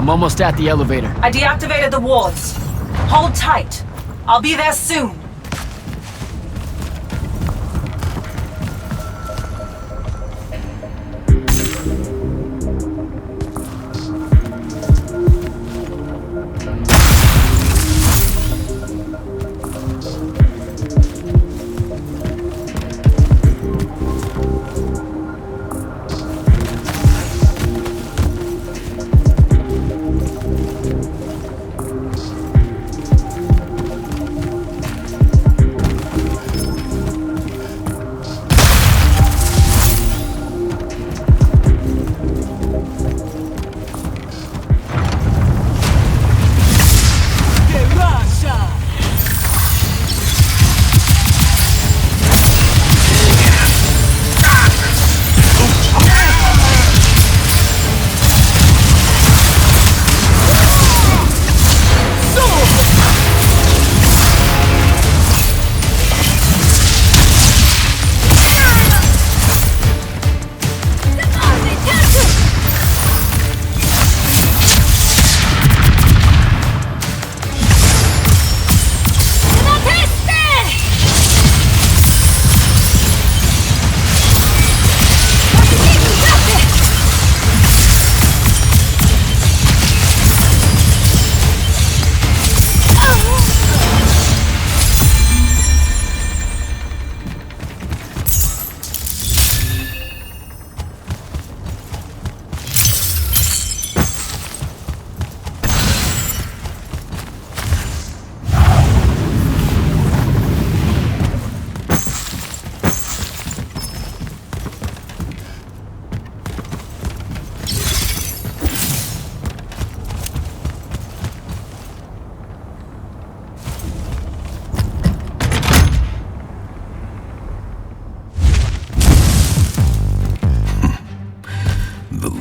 I'm almost at the elevator. I deactivated the wards. Hold tight. I'll be there soon.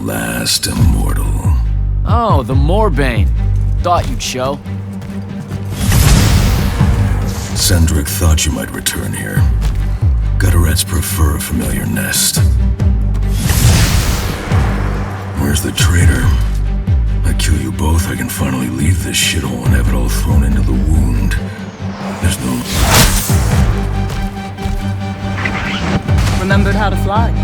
Last immortal. Oh, the Moorbane. Thought you'd show. Cendric thought you might return here. Gutterets prefer a familiar nest. Where's the traitor? I kill you both, I can finally leave this shithole and have it all thrown into the wound. There's no... Remembered how to fly.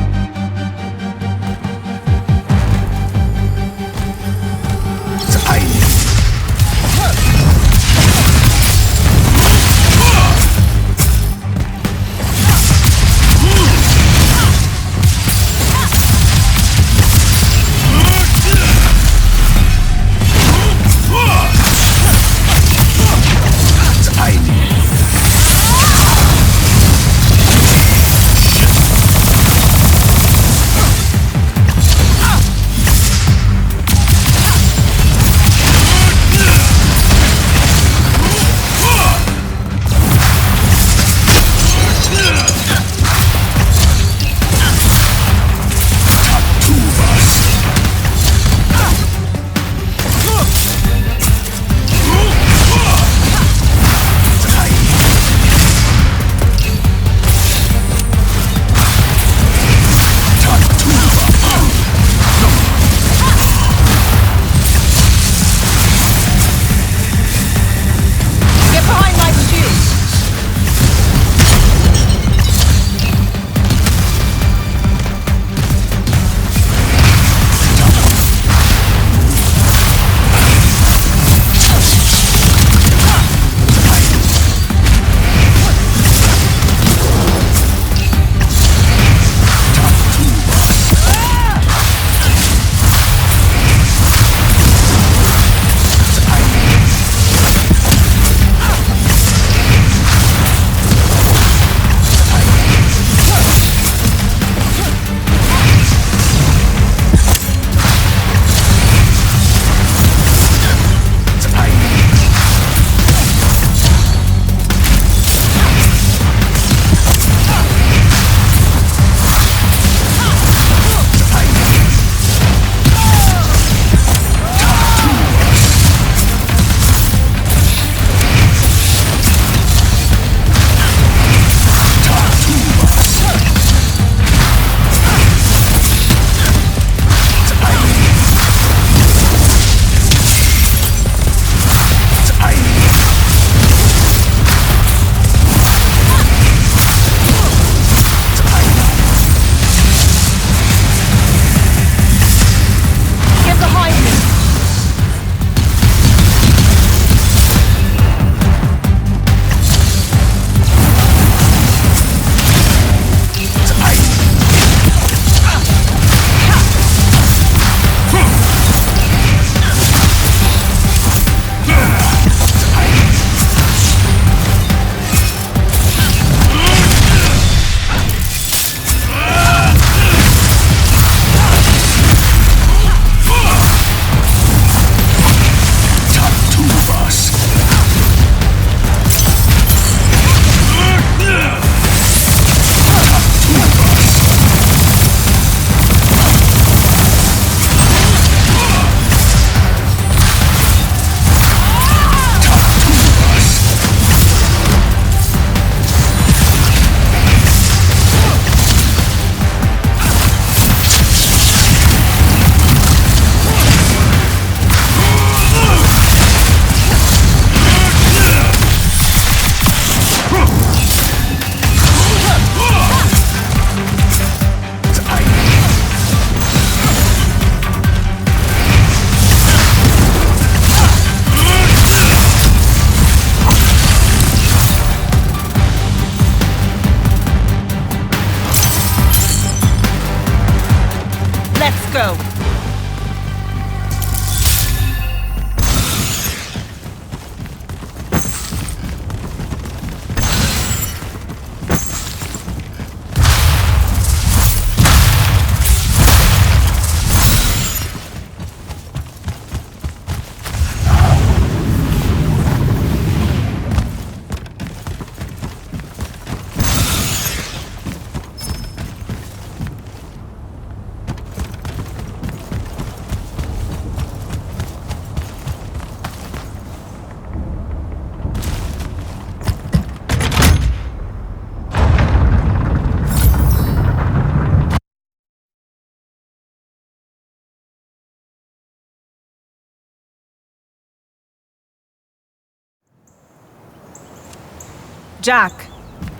Jack,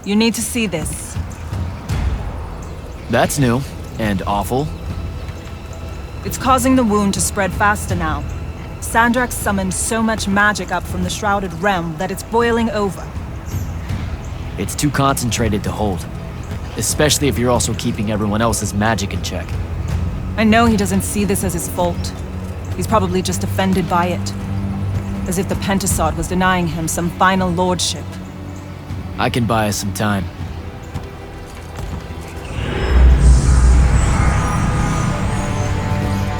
you need to see this. That's new and awful. It's causing the wound to spread faster now. Sandrak summoned so much magic up from the Shrouded Realm that it's boiling over. It's too concentrated to hold. Especially if you're also keeping everyone else's magic in check. I know he doesn't see this as his fault. He's probably just offended by it. As if the Pentasod was denying him some final lordship. I can buy us some time.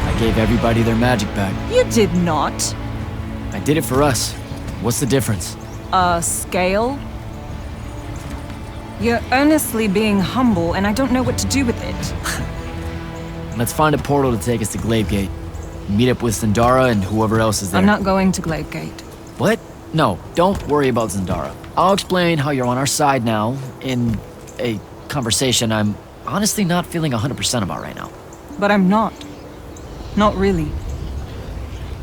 I gave everybody their magic back. You did not. I did it for us. What's the difference? Scale? You're earnestly being humble, and I don't know what to do with it. Let's find a portal to take us to Glavegate. Meet up with Zendara and whoever else is there. I'm not going to Glavegate. What? No, don't worry about Zendara. I'll explain how you're on our side now in a conversation I'm honestly not feeling 100% about right now. But I'm not. Not really.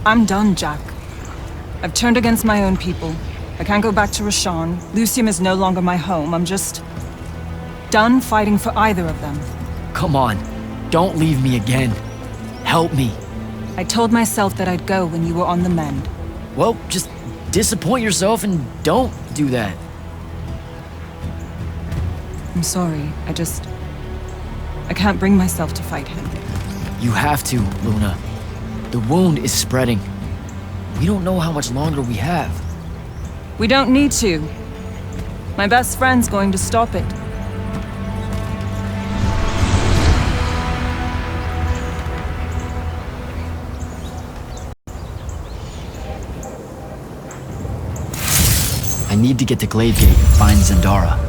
I'm done, Jack. I've turned against my own people. I can't go back to Rashan. Lucium is no longer my home. I'm just done fighting for either of them. Come on, don't leave me again. Help me. I told myself that I'd go when you were on the mend. Well, just disappoint yourself and don't do that. I'm sorry. I can't bring myself to fight him. You have to, Luna. The wound is spreading. We don't know how much longer we have. We don't need to. My best friend's going to stop it. I need to get to Glavegate and find Zendara.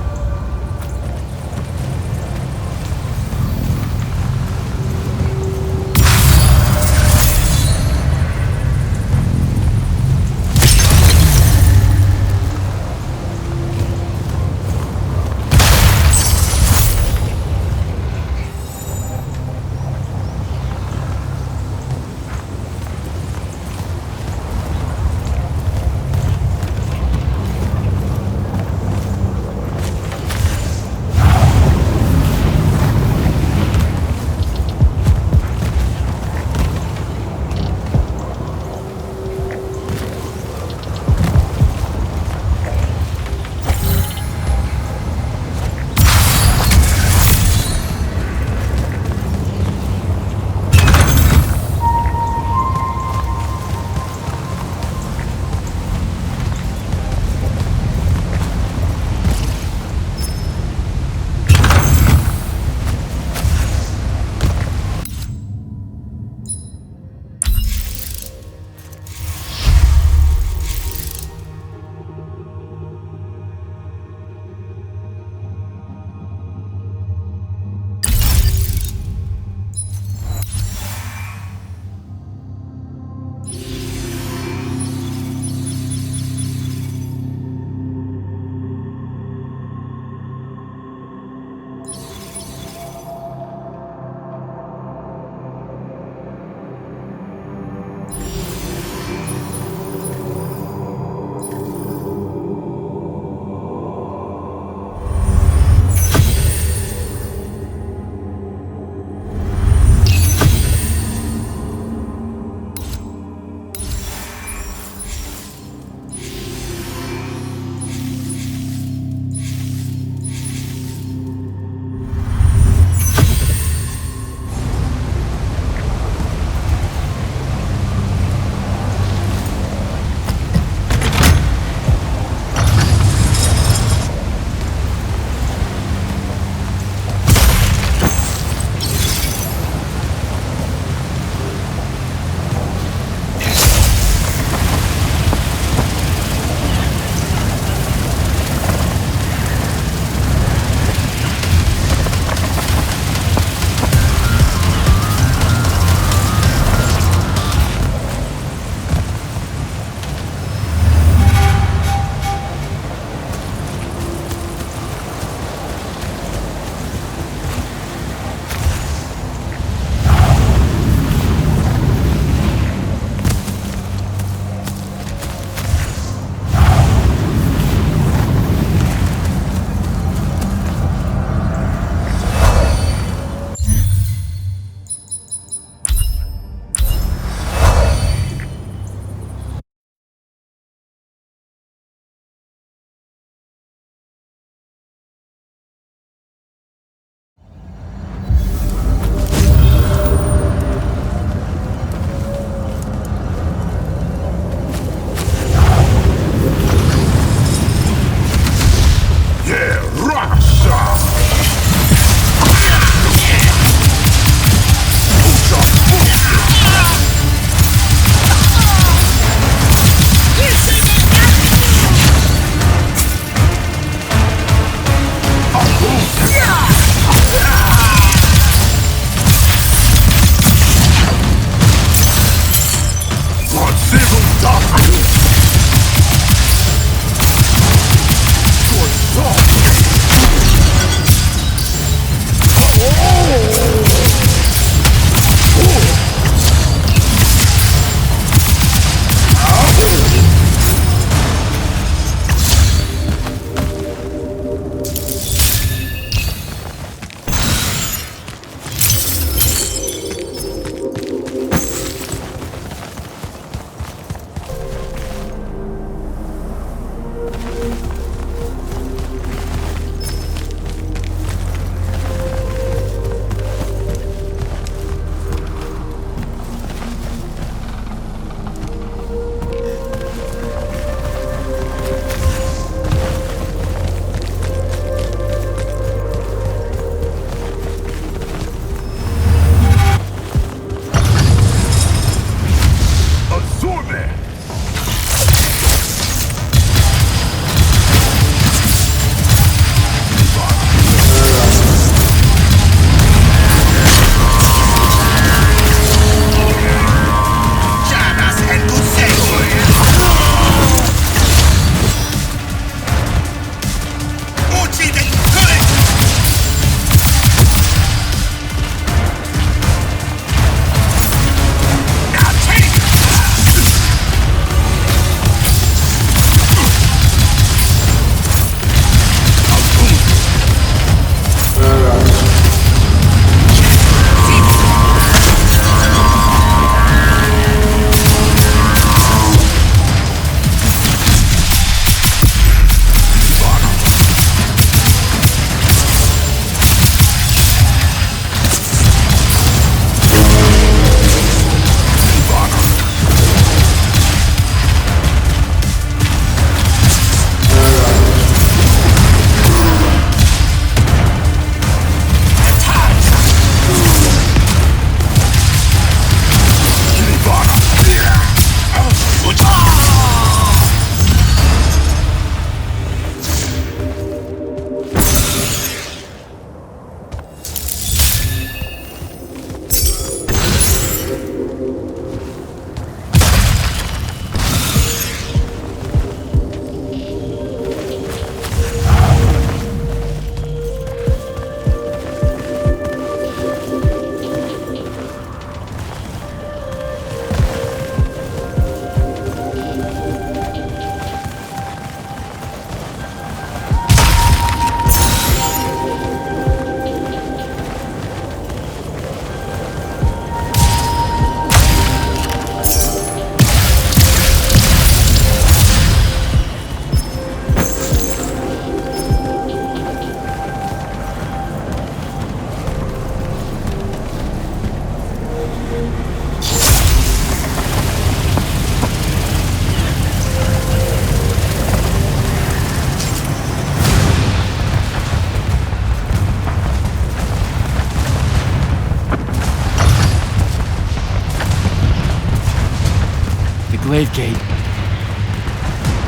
Glaive Gate.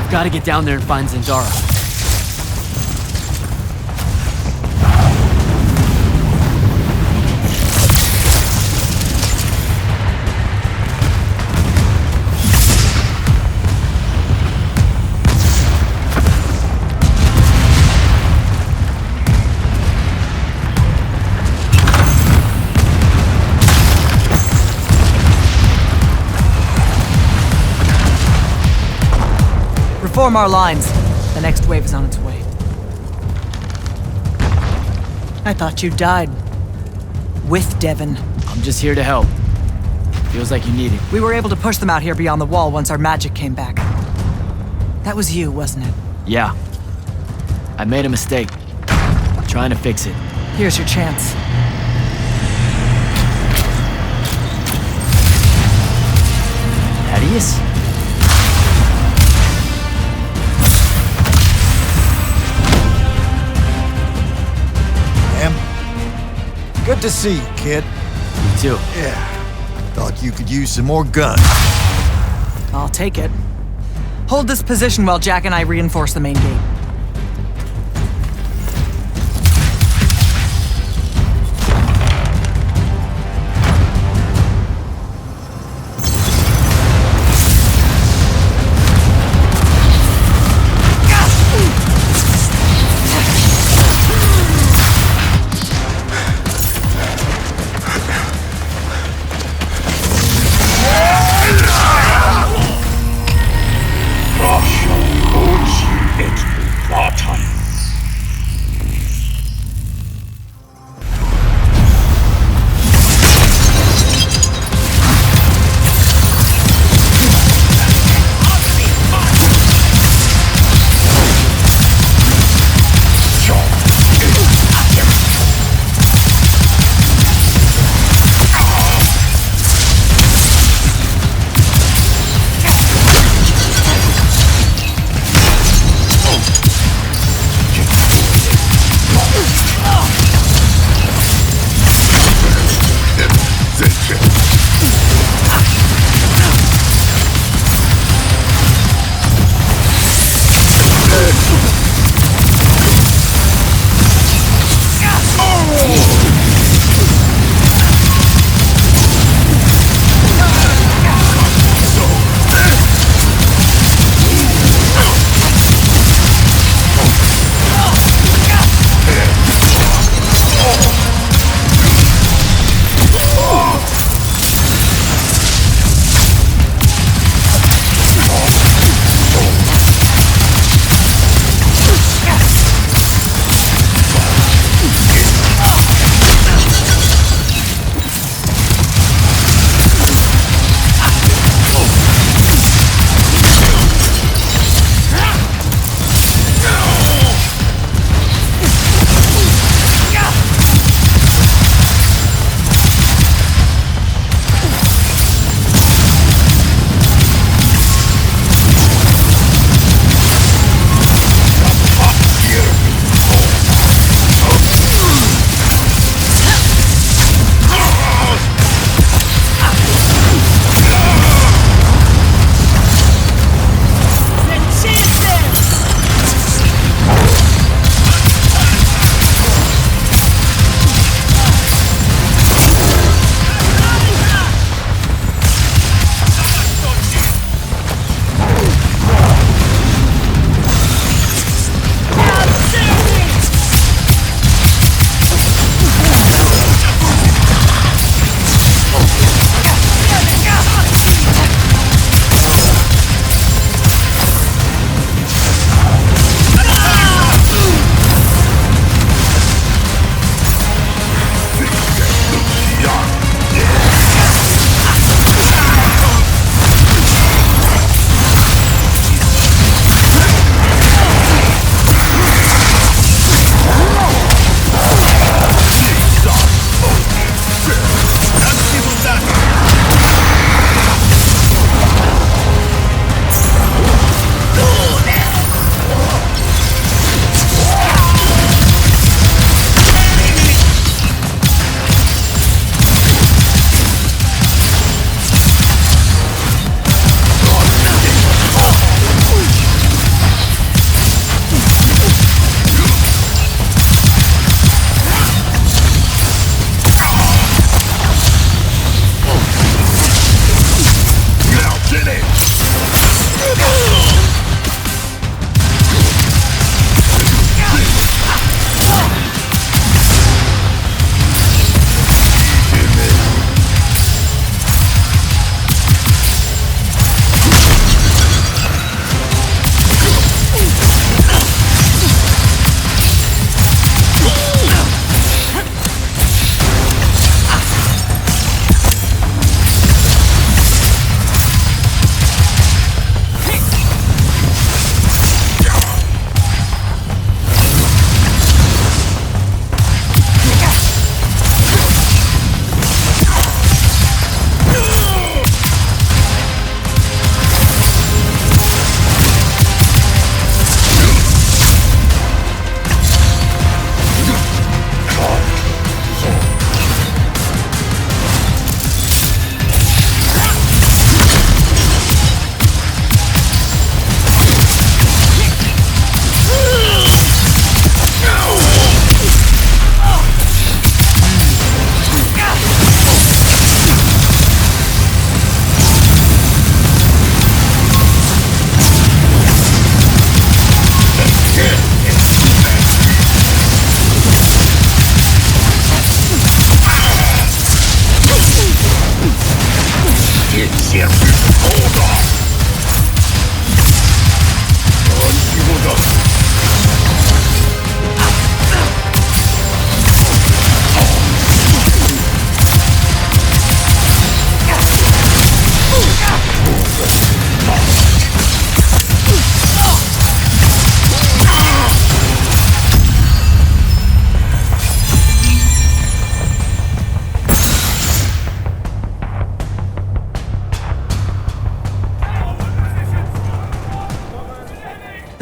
I've got to get down there and find Zendara. Form our lines. The next wave is on its way. I thought you died. With Devon. I'm just here to help. Feels like you need it. We were able to push them out here beyond the wall once our magic came back. That was you, wasn't it? Yeah. I made a mistake. I'm trying to fix it. Here's your chance. Thaddeus? Good to see you, kid. You too. Yeah. Thought you could use some more guns. I'll take it. Hold this position while Jack and I reinforce the main gate.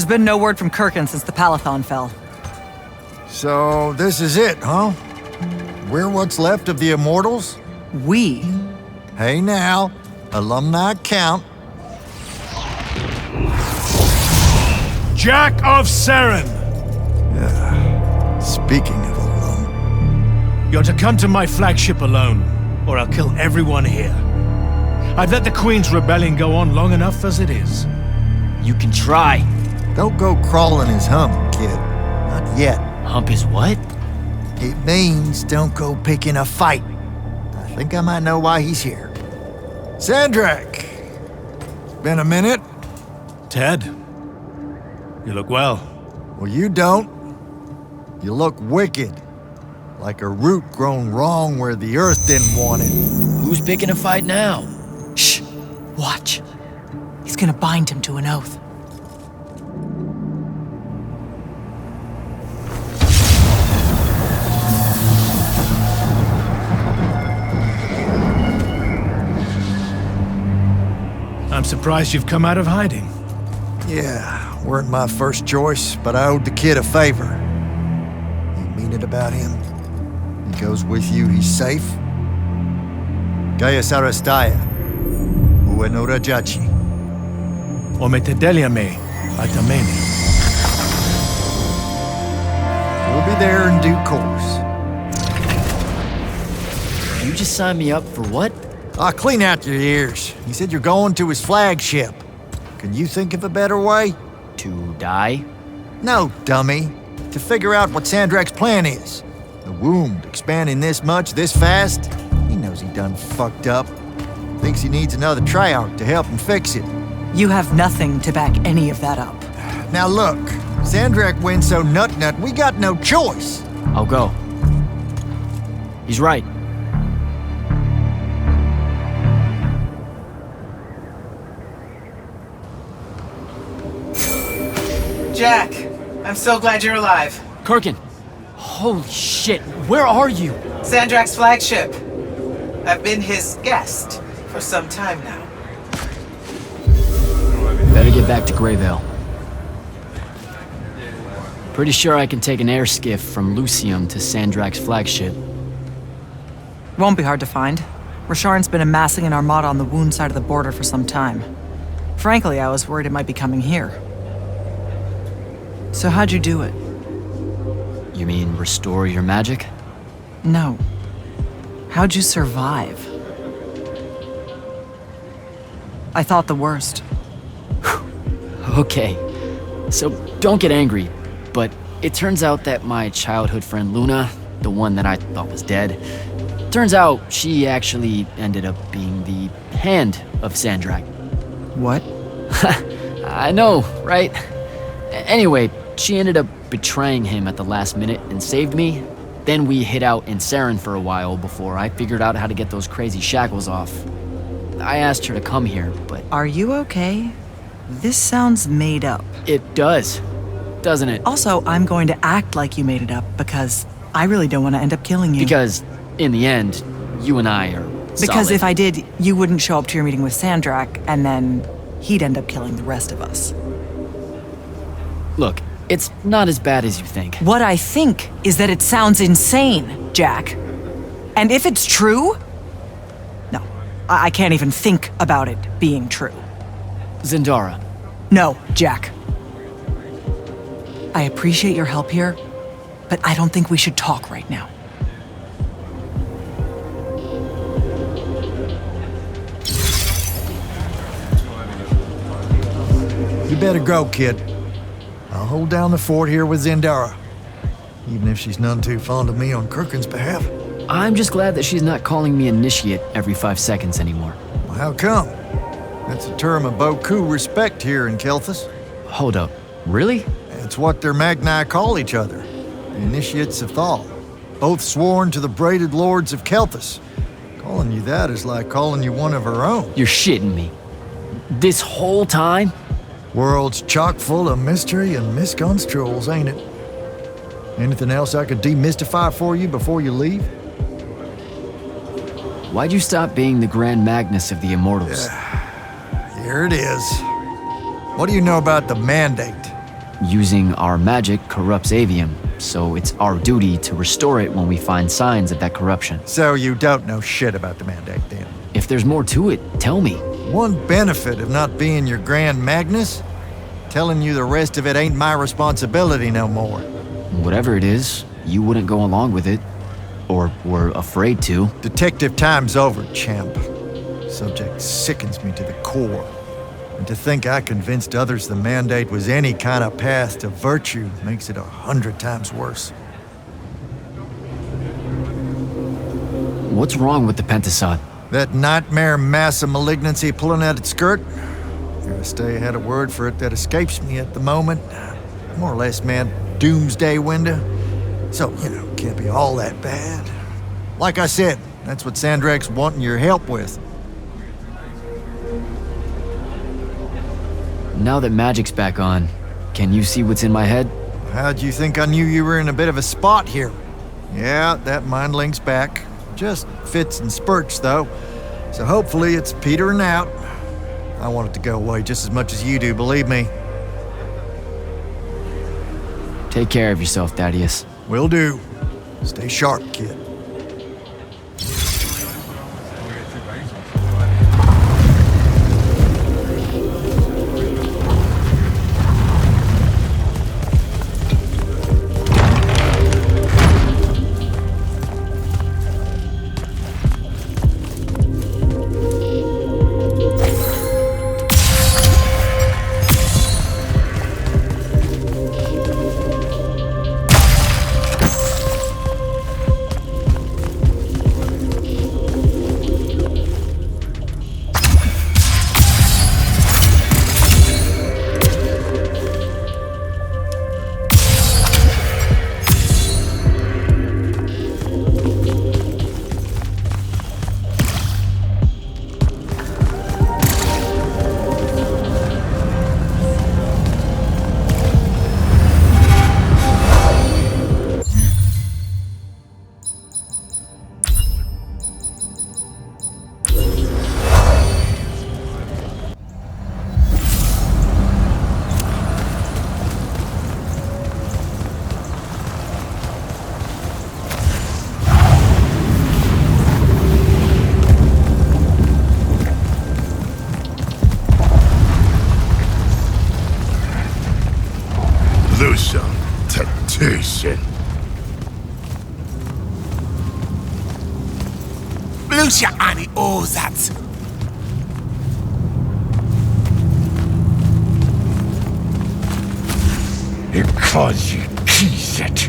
There's been no word from Kirkin since the Palathon fell. So, this is it, huh? We're what's left of the Immortals? We? Hey now, alumni count. Jack of Saren! Speaking of alum, You're to come to my flagship alone, or I'll kill everyone here. I've let the Queen's rebellion go on long enough as it is. You can try. don't go crawling his hump, kid. Not yet. Hump is what? It means don't go picking a fight. I think I might know why he's here. Sandrak! It's been a minute. Ted, you look well. Well, you don't. You look wicked. Like a root grown wrong where the earth didn't want it. Who's picking a fight now? Shh! Watch. He's gonna bind him to an oath. I'm surprised you've come out of hiding. Yeah, weren't my first choice, but I owed the kid a favor. You mean it about him? He goes with you, he's safe? Gaya Sarastaya, Ueno Rajachi. O me te deliame, atamene. We'll be there in due course. You just signed me up for what? I'll clean out your ears. He said you're going to his flagship. Can you think of a better way? To die? No, dummy. To figure out what Sandrak's plan is. The wound expanding this much, this fast? He knows he done fucked up. Thinks he needs another Triarch to help him fix it. You have nothing to back any of that up. Now look, Sandrak wins so nut, we got no choice. I'll go. He's right. Jack, I'm so glad you're alive. Kirkin! Holy shit, where are you? Sandrak's flagship. I've been his guest for some time now. Better get back to Greyvale. Pretty sure I can take an air skiff from Lucium to Sandrak's flagship. Won't be hard to find. Rasharn's been amassing an armada on the Wound side of the border for some time. Frankly, I was worried it might be coming here. So how'd you do it? You mean restore your magic? No. How'd you survive? I thought the worst. Okay, so don't get angry, but it turns out that my childhood friend Luna, the one that I thought was dead, turns out she actually ended up being the hand of Sandrak. What? I know, right? Anyway, she ended up betraying him at the last minute and saved me. Then we hid out in Saren for a while before I figured out how to get those crazy shackles off. I asked her to come here, but... Are you okay? This sounds made up. It does, doesn't it? Also, I'm going to act like you made it up because I really don't want to end up killing you. Because, in the end, you and I are Because solid. if I did, you wouldn't show up to your meeting with Sandrak, and then he'd end up killing the rest of us. Look, it's not as bad as you think. What I think is that it sounds insane, Jack. And if it's true... No, I can't even think about it being true. Zendara. No, Jack. I appreciate your help here, but I don't think we should talk right now. You better go, kid. I'll hold down the fort here with Zendara. Even if she's none too fond of me on Kirkin's behalf. I'm just glad that she's not calling me initiate every 5 seconds anymore. Well, how come? That's a term of beaucoup respect here in Kelthus. Hold up, really? It's what their Magni call each other. The Initiates of Thal. Both sworn to the braided lords of Kelthus. Calling you that is like calling you one of her own. You're shitting me. This whole time? World's chock full of mystery and misconstruals, ain't it? Anything else I could demystify for you before you leave? Why'd you stop being the Grand Magnus of the Immortals? Here it is. What do you know about the Mandate? Using our magic corrupts Avium, so it's our duty to restore it when we find signs of that corruption. So you don't know shit about the mandate then? If there's more to it, tell me. One benefit of not being your Grand Magnus? Telling you the rest of it ain't my responsibility no more. Whatever it is, you wouldn't go along with it. Or were afraid to. Detective time's over, champ. Subject sickens me to the core. And to think I convinced others the mandate was any kind of path to virtue makes it 100 times worse. What's wrong with the Pentasod? That nightmare mass of malignancy pulling at its skirt? Gotta stay ahead of word for it that escapes me at the moment. More or less, man, doomsday window. So, can't be all that bad. Like I said, that's what Sandrak's wanting your help with. Now that magic's back on, can you see what's in my head? How'd you think I knew you were in a bit of a spot here? Yeah, that mind link's back. Just fits and spurts, though. So hopefully it's petering out. I want it to go away just as much as you do, believe me. Take care of yourself, Thaddeus. Will do. Stay sharp, kid. Temptation. Lucia ani ozat. Because you keys it.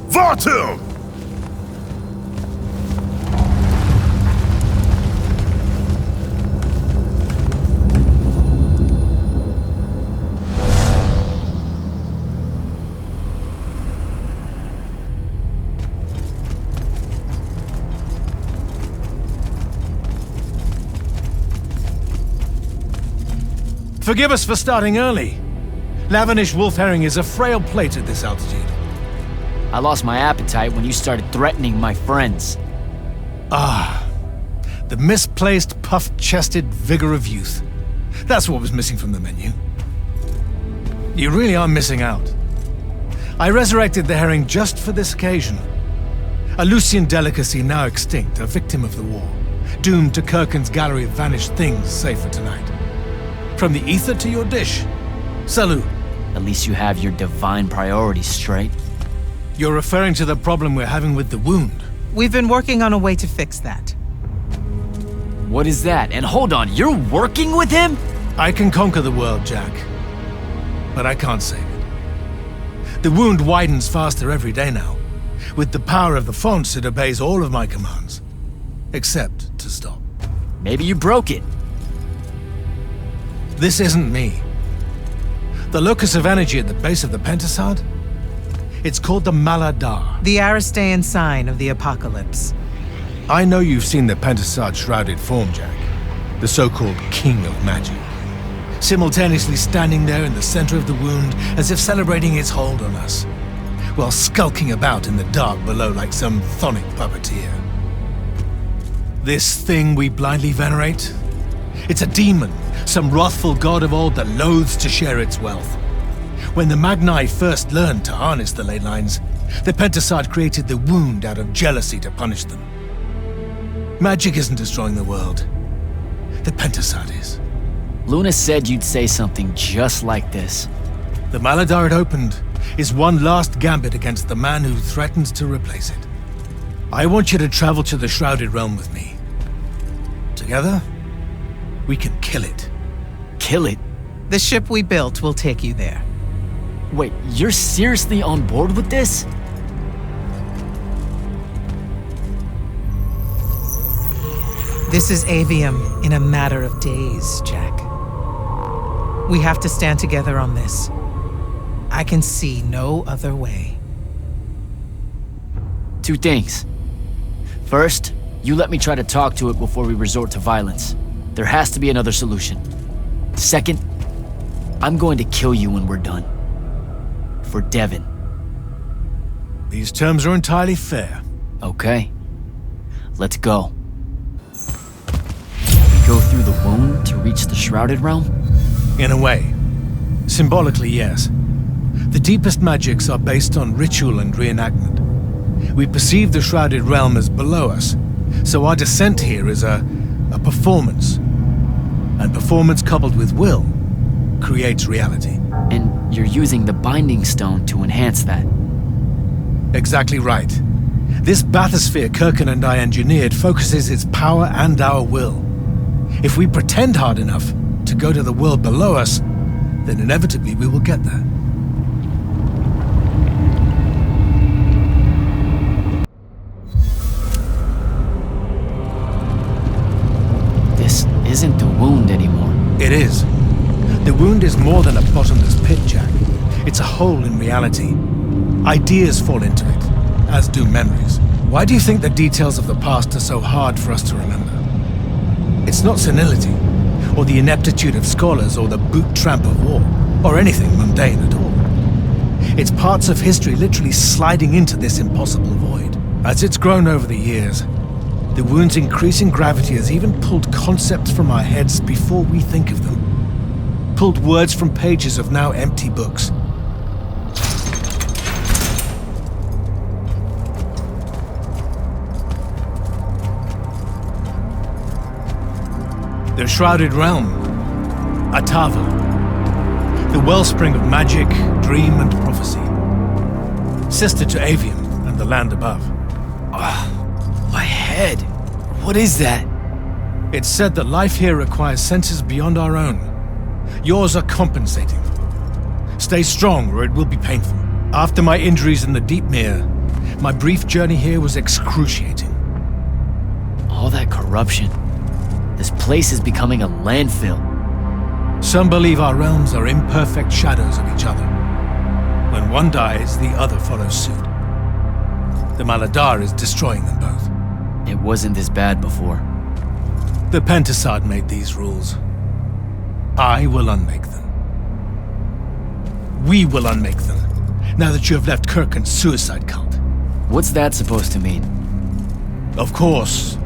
Vartum! Forgive us for starting early. Lavinish wolf herring is a frail plate at this altitude. I lost my appetite when you started threatening my friends. The misplaced, puff-chested vigor of youth. That's what was missing from the menu. You really are missing out. I resurrected the herring just for this occasion. A Lucian delicacy now extinct, a victim of the war, doomed to Kirkin's gallery of vanished things, save for tonight. From the ether to your dish. Salut. At least you have your divine priorities straight. You're referring to the problem we're having with the wound. We've been working on a way to fix that. What is that? And hold on, you're working with him? I can conquer the world, Jack. But I can't save it. The wound widens faster every day now. With the power of the fonts, it obeys all of my commands. Except to stop. Maybe you broke it. This isn't me. The locus of energy at the base of the Pentasod? It's called the Maladar. The Aristean sign of the apocalypse. I know you've seen the Pentasod shrouded form, Jack. the so-called King of Magic, simultaneously standing there in the center of the wound as if celebrating its hold on us, while skulking about in the dark below like some chthonic puppeteer. This thing we blindly venerate? It's a demon, some wrathful god of old that loathes to share its wealth. When the Magni first learned to harness the ley lines, the Pentasod created the wound out of jealousy to punish them. Magic isn't destroying the world. The Pentasod is. Luna said you'd say something just like this. The Maladar it opened is one last gambit against the man who threatens to replace it. I want you to travel to the Shrouded Realm with me. Together, we can kill it. Kill it? The ship we built will take you there. Wait, you're seriously on board with this? This is Avium in a matter of days, Jack. We have to stand together on this. I can see no other way. Two things. First, you let me try to talk to it before we resort to violence. There has to be another solution. Second, I'm going to kill you when we're done. For Devon. These terms are entirely fair. Okay. Let's go. We go through the wound to reach the Shrouded Realm? In a way. Symbolically, yes. The deepest magics are based on ritual and reenactment. We perceive the Shrouded Realm as below us, so our descent here is a performance. And performance coupled with will creates reality. And you're using the Binding Stone to enhance that. Exactly right. This bathysphere Kirkin and I engineered focuses its power and our will. If we pretend hard enough to go to the world below us, then inevitably we will get there. This isn't the wound anymore. It is. The wound is more than a bottomless pit, Jack. It's a hole in reality. Ideas fall into it, as do memories. Why do you think the details of the past are so hard for us to remember? It's not senility, or the ineptitude of scholars, or the boot tramp of war, or anything mundane at all. It's parts of history literally sliding into this impossible void. As it's grown over the years, the wound's increasing gravity has even pulled concepts from our heads before we think of them. Pulled words from pages of now empty books. The Shrouded Realm. Atava. The wellspring of magic, dream, and prophecy. Sister to Avium and the land above. My head. What is that? It's said that life here requires senses beyond our own. Yours are compensating. Stay strong, or it will be painful. After my injuries in the Deep Mere, my brief journey here was excruciating. All that corruption. This place is becoming a landfill. Some believe our realms are imperfect shadows of each other. When one dies, the other follows suit. The Maladar is destroying them both. It wasn't this bad before. The Pentasod made these rules. I will unmake them. We will unmake them, now that you have left Kirkin's suicide cult. What's that supposed to mean? Of course.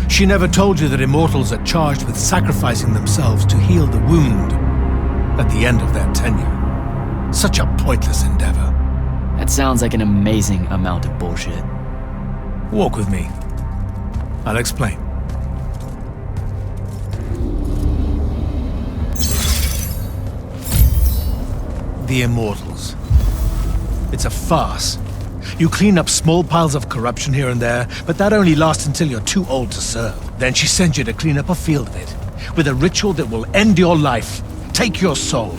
She never told you that immortals are charged with sacrificing themselves to heal the wound at the end of their tenure. Such a pointless endeavor. That sounds like an amazing amount of bullshit. Walk with me. I'll explain. The Immortals. It's a farce. You clean up small piles of corruption here and there, but that only lasts until you're too old to serve. Then she sends you to clean up a field of it, with a ritual that will end your life, take your soul.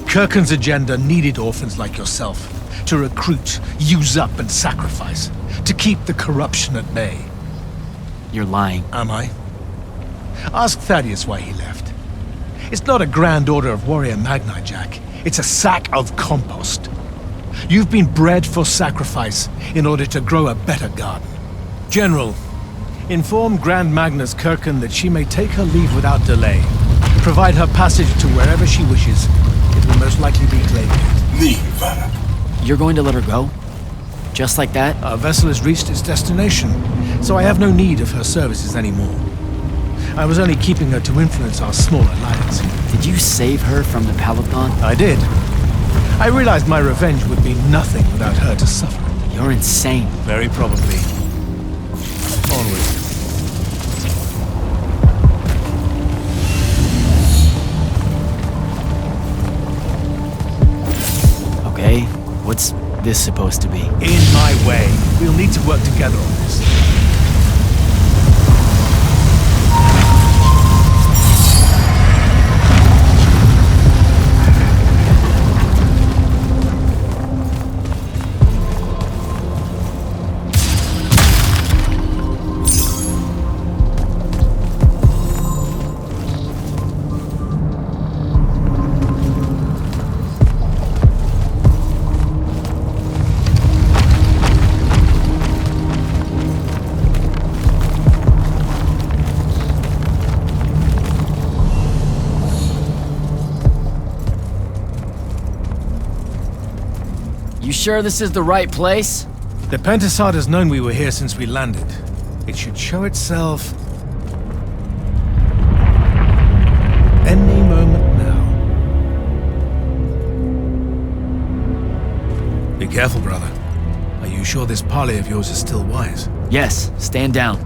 Kirkin's agenda needed orphans like yourself, to recruit, use up, and sacrifice, to keep the corruption at bay. You're lying. Am I? Ask Thaddeus why he left. It's not a grand order of warrior magni, Jack. It's a sack of compost. You've been bred for sacrifice in order to grow a better garden. General, Inform Grand Magnus Kirken that she may take her leave without delay. Provide her passage to wherever she wishes. It will most likely be Claymate. Leave. You're going to let her go? Just like that? Our vessel has reached its destination, so I have no need of her services anymore. I was only keeping her to influence our small alliance. Did you save her from the Paladon? I did. I realized my revenge would be nothing without her to suffer. You're insane. Very probably. Onward. Okay, what's this supposed to be? In my way. We'll need to work together on this. You sure this is the right place? The Pentasod has known we were here since we landed. It should show itself any moment now. Be careful, brother. Are you sure this parley of yours is still wise? Yes, stand down.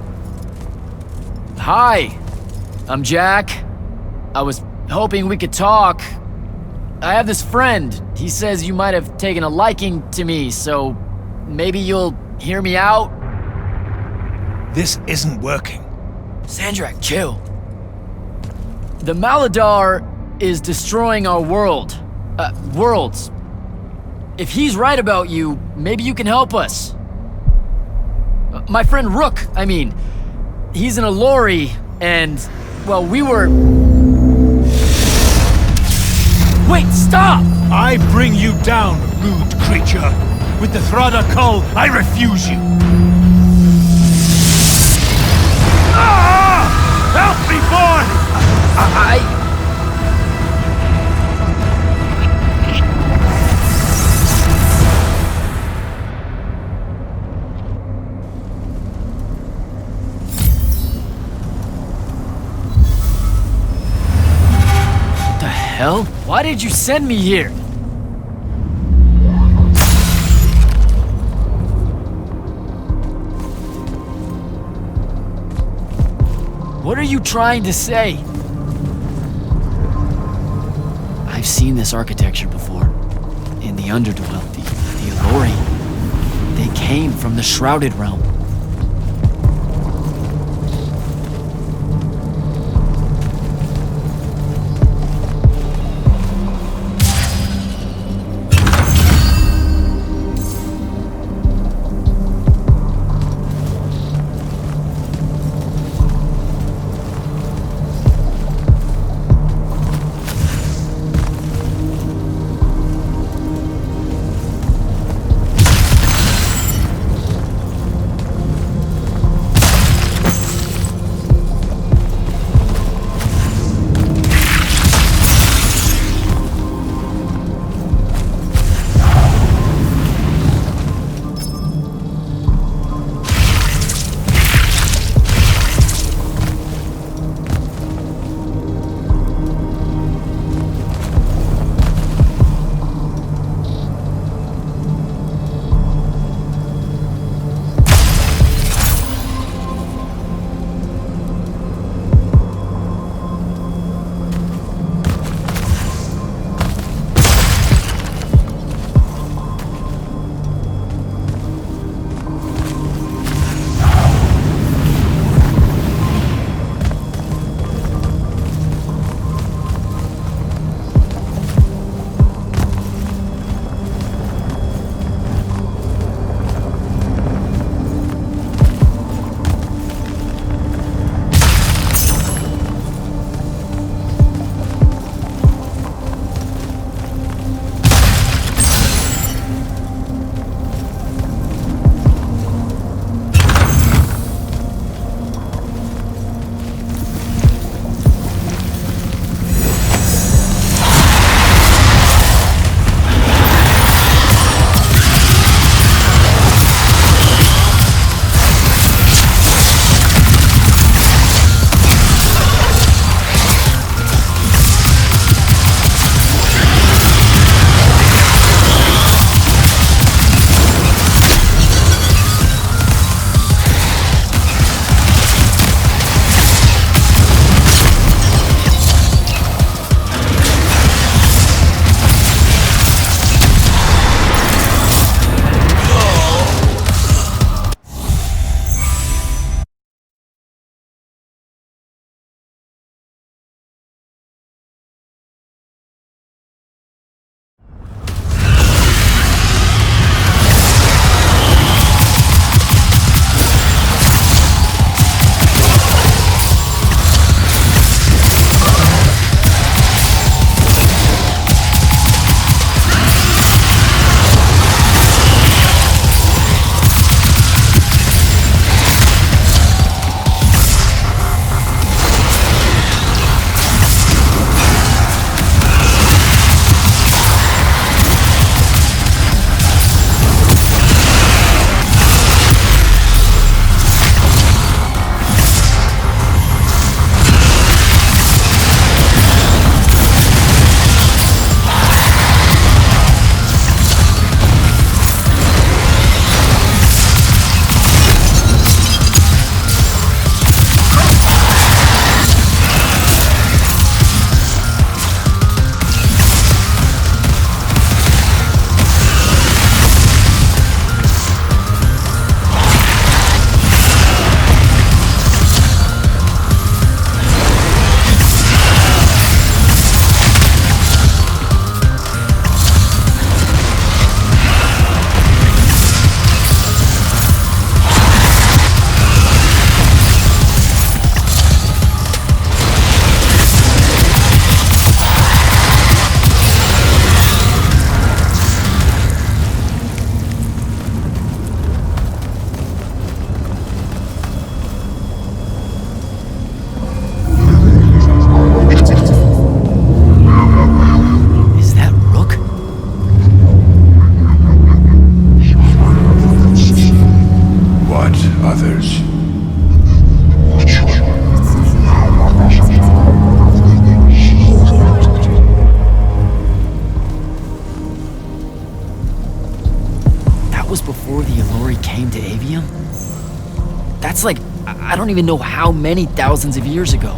Hi, I'm Jack. I was hoping we could talk. I have this friend. He says you might have taken a liking to me, so maybe you'll hear me out? This isn't working. Sandrak, chill. The Maladar is destroying our world. Worlds. If he's right about you, maybe you can help us. My friend Rook, I mean. He's an Allori, and, well, we were... Wait, stop! I bring you down, rude creature. With the Thrada Cull, I refuse you. Ah! Help me, boy! What the hell? Why did you send me here? What are you trying to say? I've seen this architecture before. In the Underdwell, the Allori. They came from the Shrouded Realm. It's like, I don't even know how many thousands of years ago.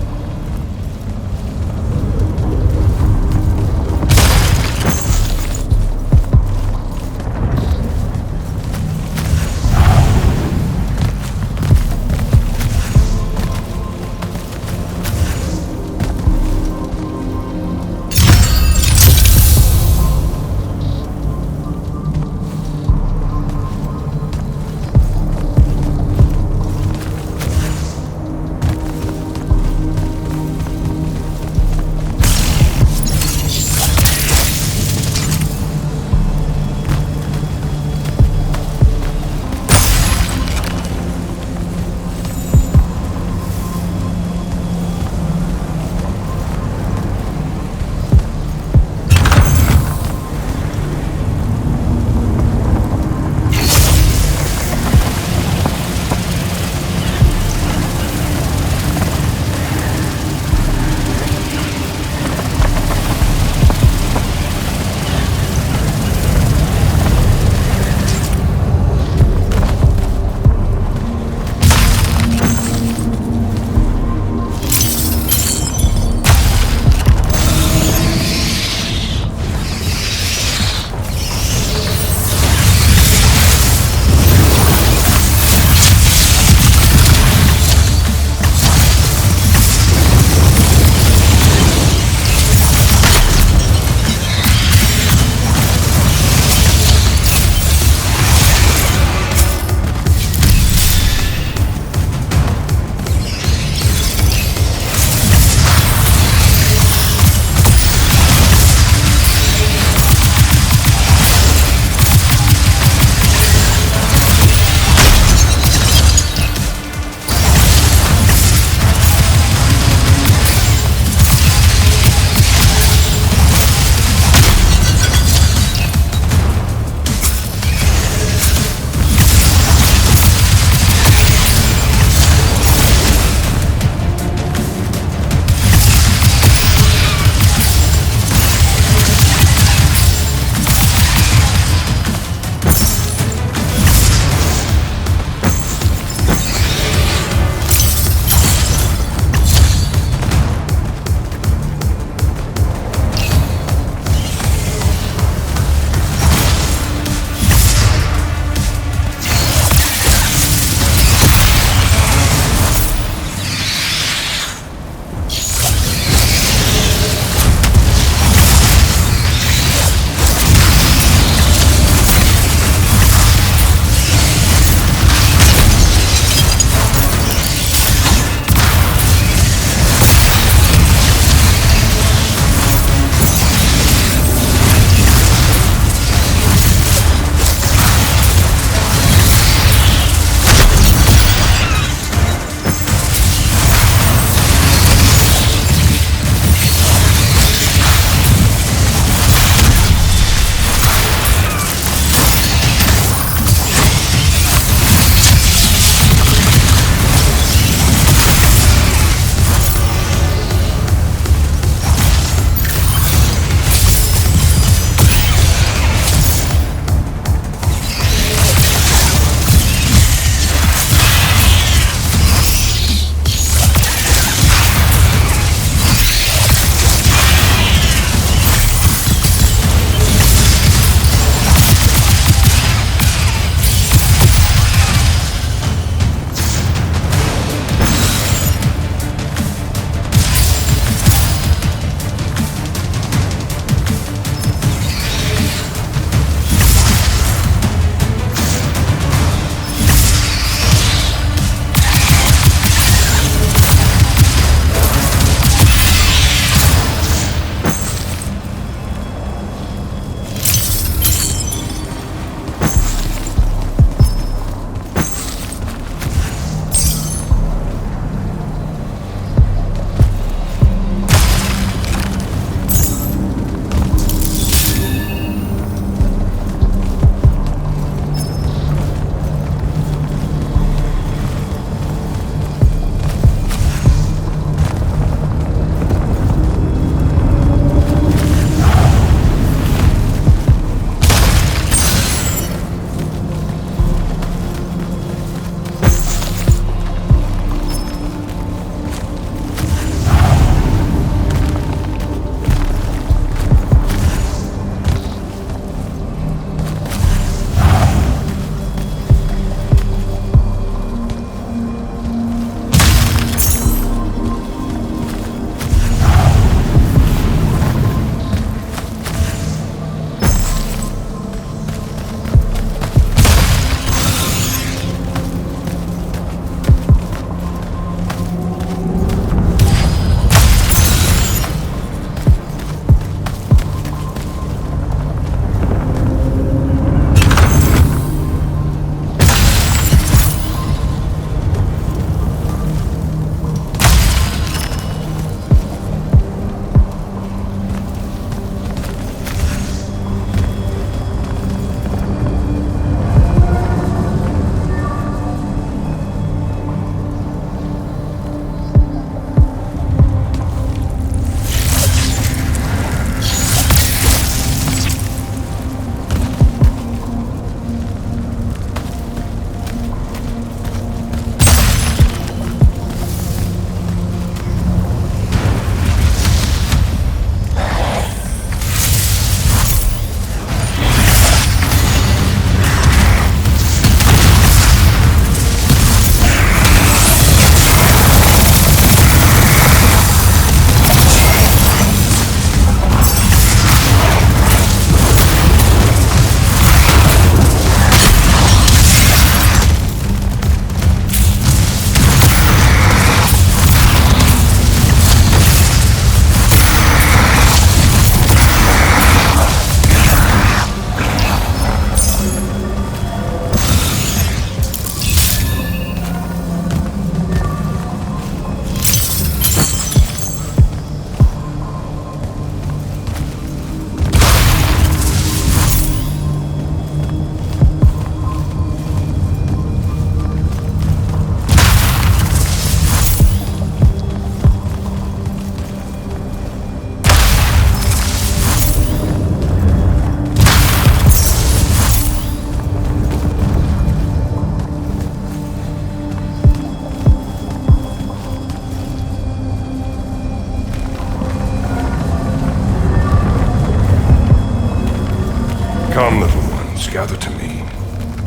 gather to me.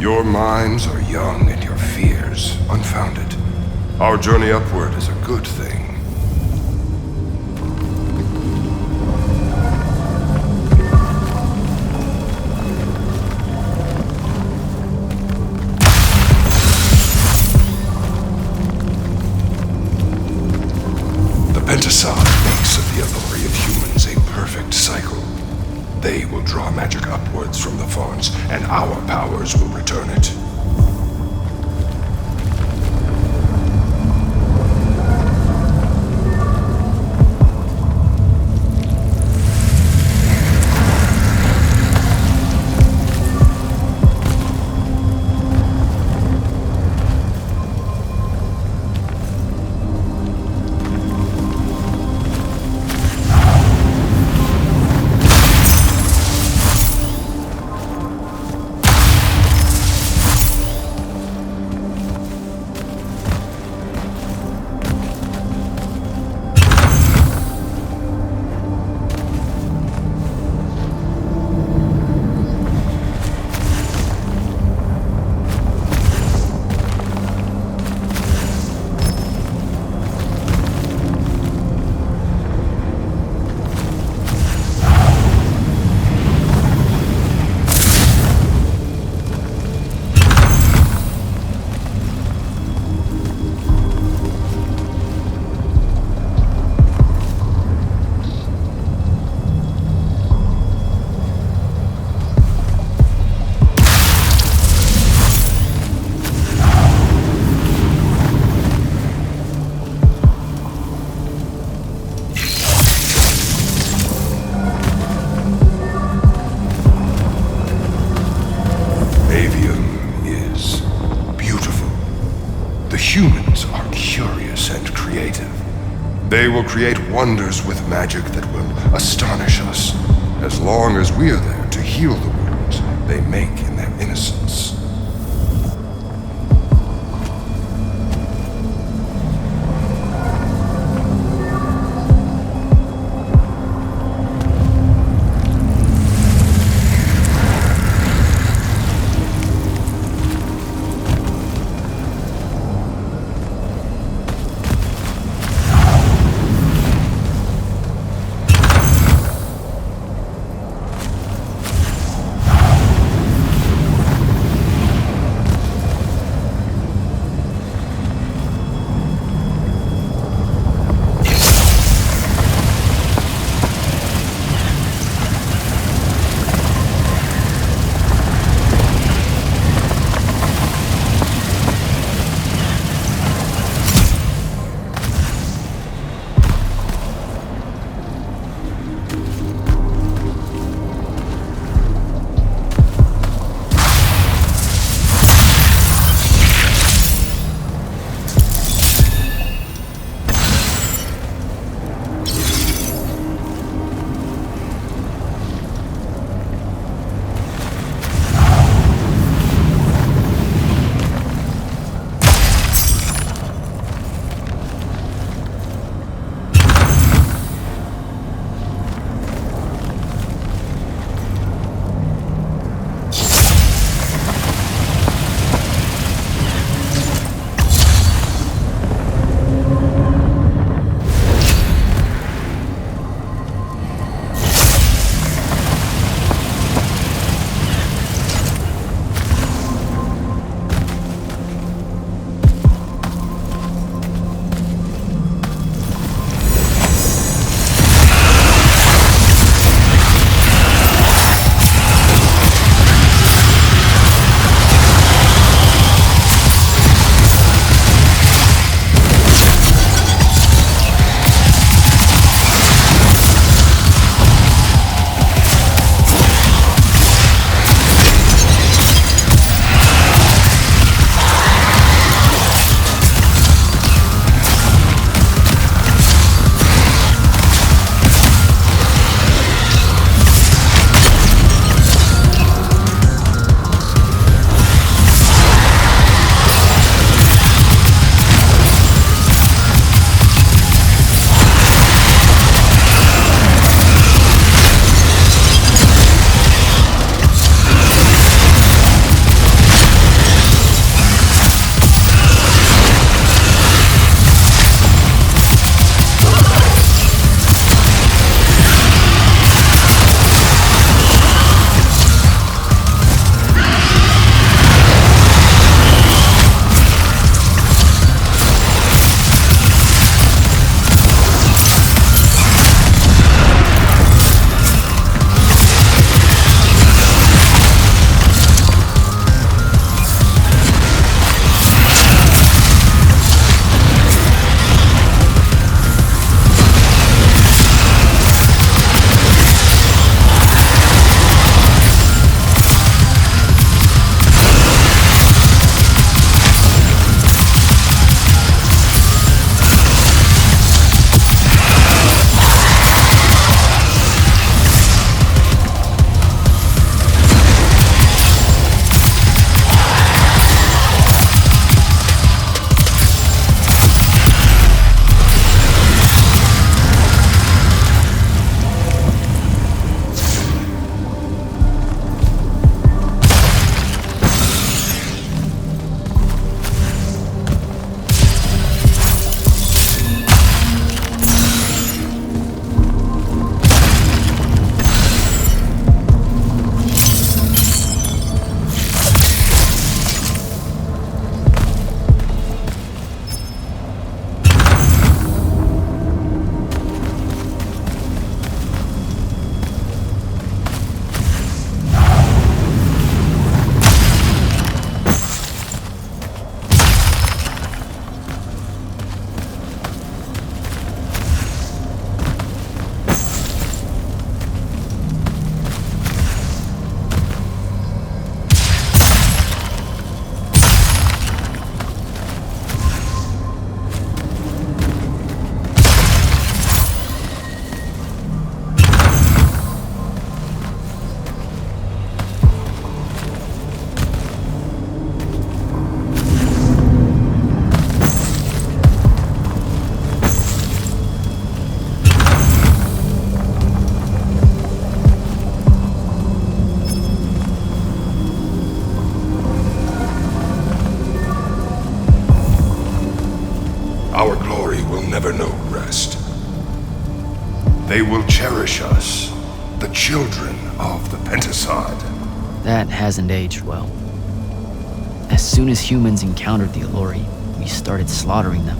Your minds are young and your fears unfounded. Our journey upward is a good thing. The Pentasod makes of the Alluri of humans a perfect cycle. They will draw magic upwards from the fonts, and our powers will return it. Humans are curious and creative. They will create wonders with magic that will astonish us, as long as we are there to heal the wounds they make in their innocence. will never know rest. They will cherish us, the children of the Penticide. That hasn't aged well. As soon as humans encountered the Allori, we started slaughtering them.